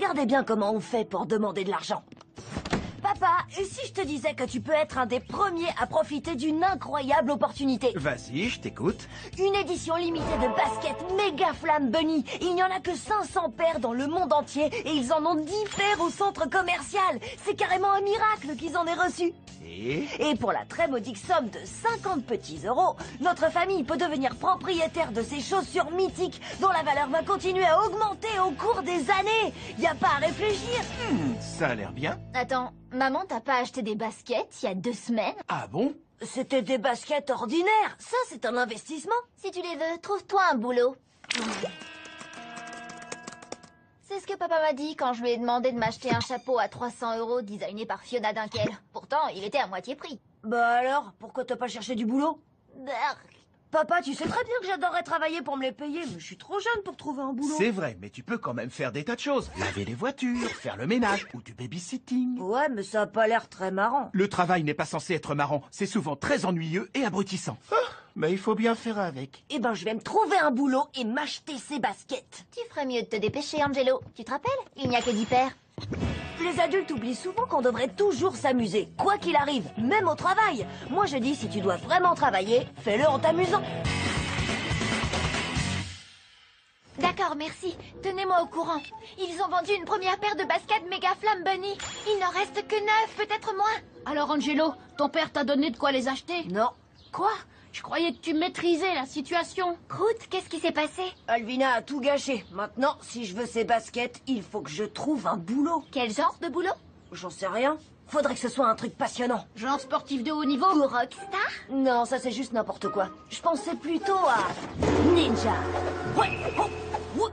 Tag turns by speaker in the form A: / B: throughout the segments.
A: regardez bien comment on fait pour demander de l'argent. Papa, et si je te disais que tu peux être un des premiers à profiter d'une incroyable opportunité?
B: Vas-y, je t'écoute.
A: Une édition limitée de baskets Mega Flamme Bunny. Il n'y en a que 500 paires dans le monde entier et ils en ont 10 paires au centre commercial. C'est carrément un miracle qu'ils en aient reçu. Et pour la très modique somme de 50 petits euros, notre famille peut devenir propriétaire de ces chaussures mythiques dont la valeur va continuer à augmenter au cours des années. Y a pas à réfléchir.
B: Ça a l'air bien.
C: Attends, maman t'a pas acheté des baskets il y a 2 semaines?
B: Ah bon?
A: C'était des baskets ordinaires. Ça, c'est un investissement.
C: Si tu les veux, trouve-toi un boulot. C'est ce que papa m'a dit quand je lui ai demandé de m'acheter un chapeau à 300 € designé par Fiona Dunkel. Pourtant, il était à moitié prix.
A: Bah alors, pourquoi t'as pas cherché du boulot?
C: Berk.
A: Papa, tu sais très bien que j'adorerais travailler pour me les payer, mais je suis trop jeune pour trouver un boulot.
B: C'est vrai, mais tu peux quand même faire des tas de choses. Laver les voitures, faire le ménage ou du babysitting.
A: Ouais, mais ça a pas l'air très marrant.
B: Le travail n'est pas censé être marrant. C'est souvent très ennuyeux et abrutissant. Mais il faut bien faire avec.
A: Eh ben, je vais me trouver un boulot et m'acheter ces baskets.
C: Tu ferais mieux de te dépêcher, Angelo. Tu te rappelles? Il n'y a que 10 paires.
A: Les adultes oublient souvent qu'on devrait toujours s'amuser, quoi qu'il arrive, même au travail. Moi, je dis, si tu dois vraiment travailler, fais-le en t'amusant.
C: D'accord, merci. Tenez-moi au courant. Ils ont vendu une première paire de baskets Mega Flamme Bunny. Il n'en reste que 9, peut-être moins.
D: Alors, Angelo, ton père t'a donné de quoi les acheter?
A: Non.
D: Quoi? Je croyais que tu maîtrisais la situation.
C: Groot, qu'est-ce qui s'est passé?
A: Alvina a tout gâché. Maintenant, si je veux ces baskets, il faut que je trouve un boulot.
C: Quel genre de boulot?
A: J'en sais rien. Faudrait que ce soit un truc passionnant.
D: Genre sportif de haut niveau?
C: Ou rockstar?
A: Non, ça c'est juste n'importe quoi. Je pensais plutôt à... ninja. Ouais, oh, ouais.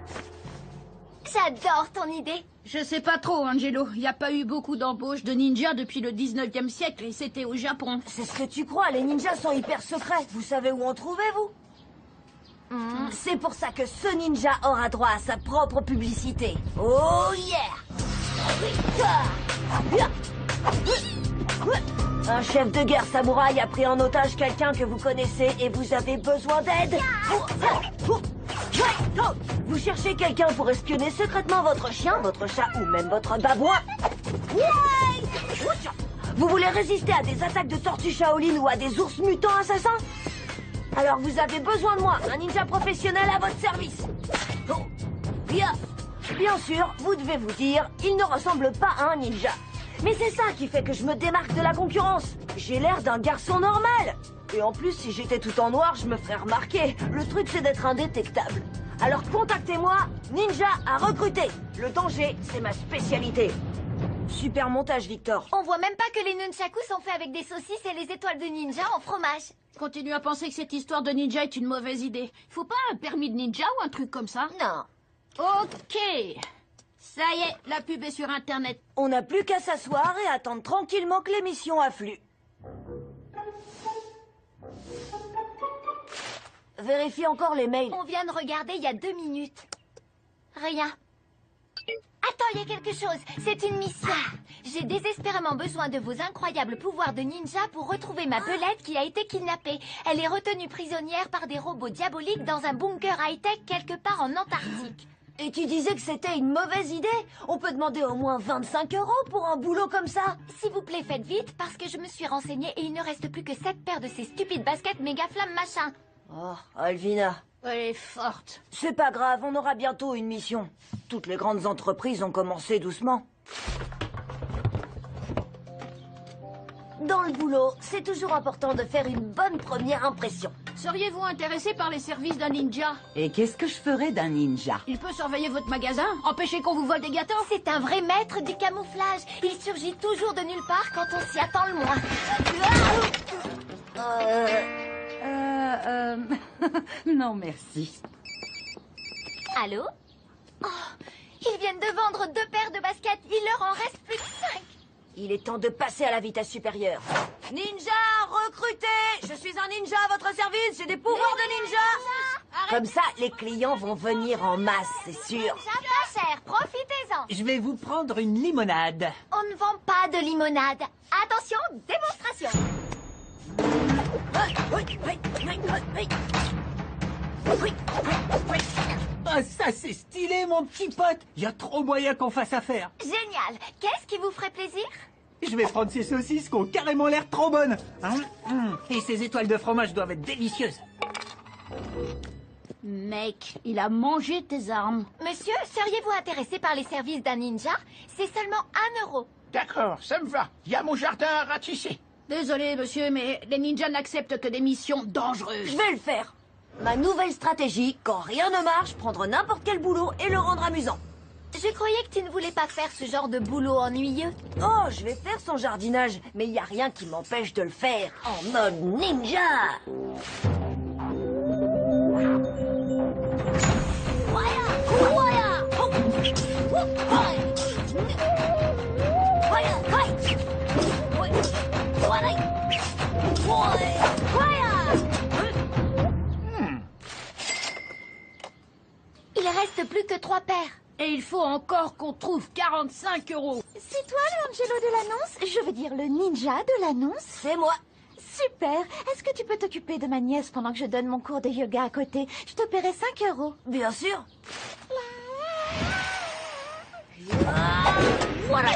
C: J'adore ton idée.
D: Je sais pas trop, Angelo. Il n'y a pas eu beaucoup d'embauches de ninjas depuis le 19e siècle et c'était au Japon.
A: C'est ce que tu crois, les ninjas sont hyper secrets. Vous savez où en trouver, vous? C'est pour ça que ce ninja aura droit à sa propre publicité. Oh yeah! Un chef de guerre samouraï a pris en otage quelqu'un que vous connaissez et vous avez besoin d'aide. Vous cherchez quelqu'un pour espionner secrètement votre chien, votre chat ou même votre babouin. Vous voulez résister à des attaques de tortues Shaolin ou à des ours mutants assassins? Alors vous avez besoin de moi, un ninja professionnel à votre service. Bien sûr, vous devez vous dire, il ne ressemble pas à un ninja. Mais c'est ça qui fait que je me démarque de la concurrence. J'ai l'air d'un garçon normal. Et en plus, si j'étais tout en noir, je me ferais remarquer. Le truc, c'est d'être indétectable. Alors contactez-moi, ninja à recruter. Le danger, c'est ma spécialité. Super montage, Victor.
C: On voit même pas que les nunchakus sont faits avec des saucisses et les étoiles de ninja en fromage.
D: Continue à penser que cette histoire de ninja est une mauvaise idée. Faut pas un permis de ninja ou un truc comme ça?
C: Non.
D: Ok. Ça y est, la pub est sur Internet.
A: On n'a plus qu'à s'asseoir et attendre tranquillement que l'émission afflue. Vérifie encore les mails.
C: On vient de regarder il y a 2 minutes. Rien. Attends, il y a quelque chose. C'est une mission. J'ai désespérément besoin de vos incroyables pouvoirs de ninja pour retrouver ma belette qui a été kidnappée. Elle est retenue prisonnière par des robots diaboliques dans un bunker high-tech quelque part en Antarctique.
A: Et tu disais que c'était une mauvaise idée? On peut demander au moins 25 € pour un boulot comme ça.
C: S'il vous plaît, faites vite parce que je me suis renseignée et il ne reste plus que 7 paires de ces stupides baskets méga flamme machin.
A: Oh, Alvina.
D: Elle est forte.
A: C'est pas grave, on aura bientôt une mission. Toutes les grandes entreprises ont commencé doucement. Dans le boulot, c'est toujours important de faire une bonne première impression.
D: Seriez-vous intéressé par les services d'un ninja?
E: Et qu'est-ce que je ferais d'un ninja?
D: Il peut surveiller votre magasin, empêcher qu'on vous vole des gâteaux.
C: C'est un vrai maître du camouflage. Il surgit toujours de nulle part quand on s'y attend le moins.
E: Non, merci.
C: Allô? Oh, ils viennent de vendre 2 paires de baskets. Il leur en reste plus que 5.
A: Il est temps de passer à la vitesse supérieure. Ninja, recrutez! Je suis un ninja à votre service, j'ai des pouvoirs de ninja! Comme ça, les clients vont venir en masse, c'est sûr.
C: Ça pas cher, profitez-en.
E: Je vais vous prendre une limonade.
C: On ne vend pas de limonade. Attention, démonstration.
E: Ah, ça c'est stylé, mon petit pote. Y a trop moyen qu'on fasse affaire.
C: Génial. Qu'est-ce qui vous ferait plaisir?
E: Je vais prendre ces saucisses qui ont carrément l'air trop bonnes. Et ces étoiles de fromage doivent être délicieuses.
D: Mec, il a mangé tes armes.
C: Monsieur, seriez-vous intéressé par les services d'un ninja? C'est seulement 1 euro.
B: D'accord, ça me va. Il y a mon jardin à ratisser.
D: Désolé, monsieur, mais les ninjas n'acceptent que des missions dangereuses.
A: Je vais le faire. Ma nouvelle stratégie, quand rien ne marche, prendre n'importe quel boulot et le rendre amusant.
C: Je croyais que tu ne voulais pas faire ce genre de boulot ennuyeux.
A: Oh, je vais faire son jardinage, mais il y a rien qui m'empêche de le faire en mode ninja.
C: Il reste plus que 3 paires.
D: Et il faut encore qu'on trouve 45 euros.
F: C'est toi l'Angelo de l'annonce? Je veux dire le ninja de l'annonce?
A: C'est moi.
F: Super. Est-ce que tu peux t'occuper de ma nièce pendant que je donne mon cours de yoga à côté? Je te paierai 5 euros.
A: Bien sûr. Voilà.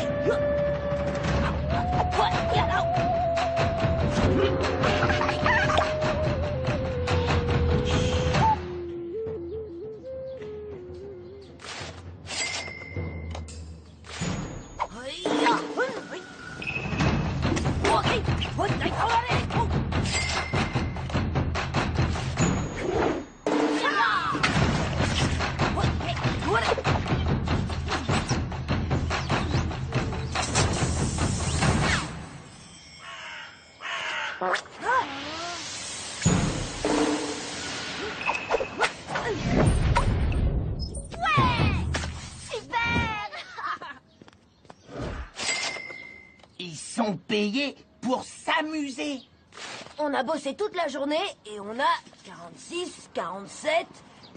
B: Ils sont payés pour s'amuser.
A: On a bossé toute la journée et on a 46, 47,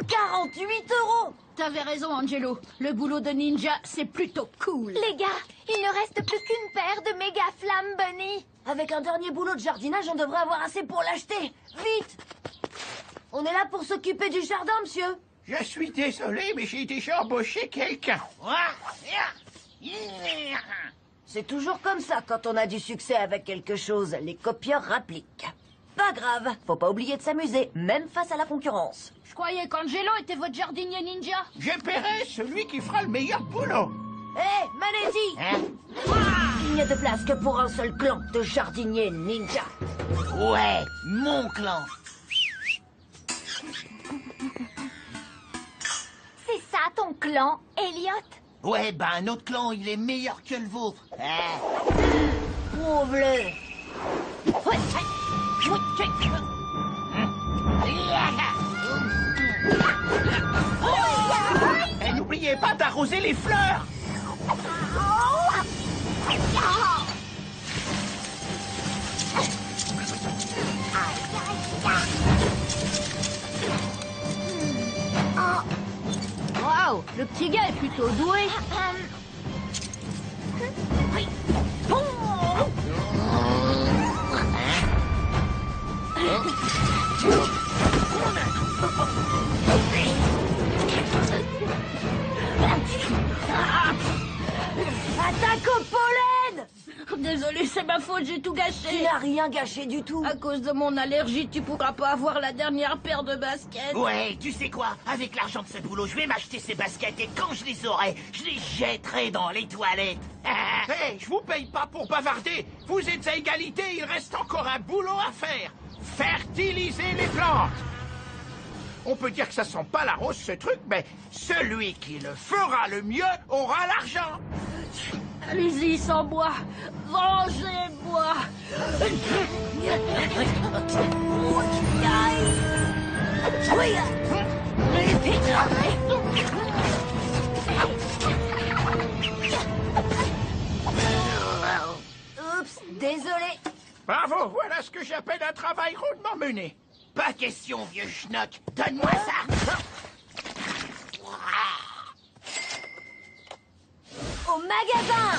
A: 48 euros.
D: T'avais raison, Angelo. Le boulot de ninja, c'est plutôt cool.
C: Les gars, il ne reste plus qu'une paire de méga flammes bunny.
A: Avec un dernier boulot de jardinage, on devrait avoir assez pour l'acheter. Vite! On est là pour s'occuper du jardin, monsieur.
B: Je suis désolé, mais j'ai déjà embauché quelqu'un.
A: C'est toujours comme ça quand on a du succès avec quelque chose. Les copieurs rappliquent. Pas grave, faut pas oublier de s'amuser, même face à la concurrence.
D: Je croyais qu'Angelo était votre jardinier ninja.
B: Je paierai celui qui fera le meilleur boulot.
A: Hé, Manézi! Il n'y a de place que pour un seul clan de jardiniers ninja.
B: Ouais, mon clan.
C: C'est ça ton clan, Elliot?
B: Ouais, ben un autre clan, il est meilleur que le vôtre.
A: Prouve-le.
B: Et n'oubliez pas d'arroser les fleurs.
D: Waouh, le petit gars est plutôt doué.
A: Attaque au pollen!
D: Désolé, c'est ma faute, j'ai tout
A: Tu
D: gâché.
A: n'as rien gâché du tout.
D: À cause de mon allergie, tu pourras pas avoir la dernière paire de baskets.
B: Ouais, tu sais quoi? Avec l'argent de ce boulot, je vais m'acheter ces baskets et quand je les aurai, je les jetterai dans les toilettes. Hé, je vous paye pas pour bavarder. Vous êtes à égalité, il reste encore un boulot à faire. Fertiliser les plantes. On peut dire que ça sent pas la rose ce truc, mais celui qui le fera le mieux aura l'argent.
D: Allez-y, sans bois. Vengez-moi.
A: Oups, désolé.
B: Bravo, voilà ce que j'appelle un travail rondement mené. Pas question, vieux schnock. Donne-moi ça.
A: Au magasin!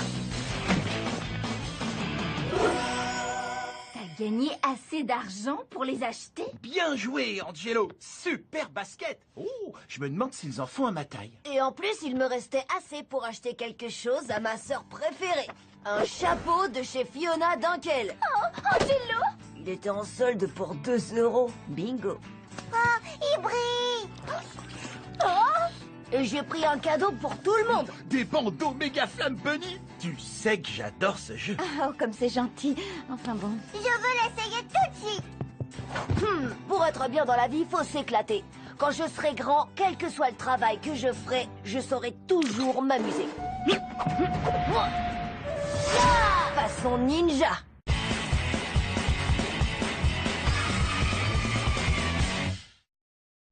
C: Ta gagné assez d'argent pour les acheter?
B: Bien joué, Angelo. Super basket. Oh, je me demande s'ils en font à ma taille.
A: Et en plus, il me restait assez pour acheter quelque chose à ma sœur préférée. Un chapeau de chez Fiona Dunkel.
C: Oh, Angelo!
A: Il était en solde pour 2 €. Bingo.
F: Il brille.
A: Et j'ai pris un cadeau pour tout le monde.
B: Des bandeaux méga flamme bunny. Tu sais que j'adore ce jeu.
F: Oh, comme c'est gentil. Enfin bon. Je veux l'essayer tout de suite.
A: Pour être bien dans la vie, faut s'éclater. Quand je serai grand, quel que soit le travail que je ferai, je saurai toujours m'amuser. Façon ninja.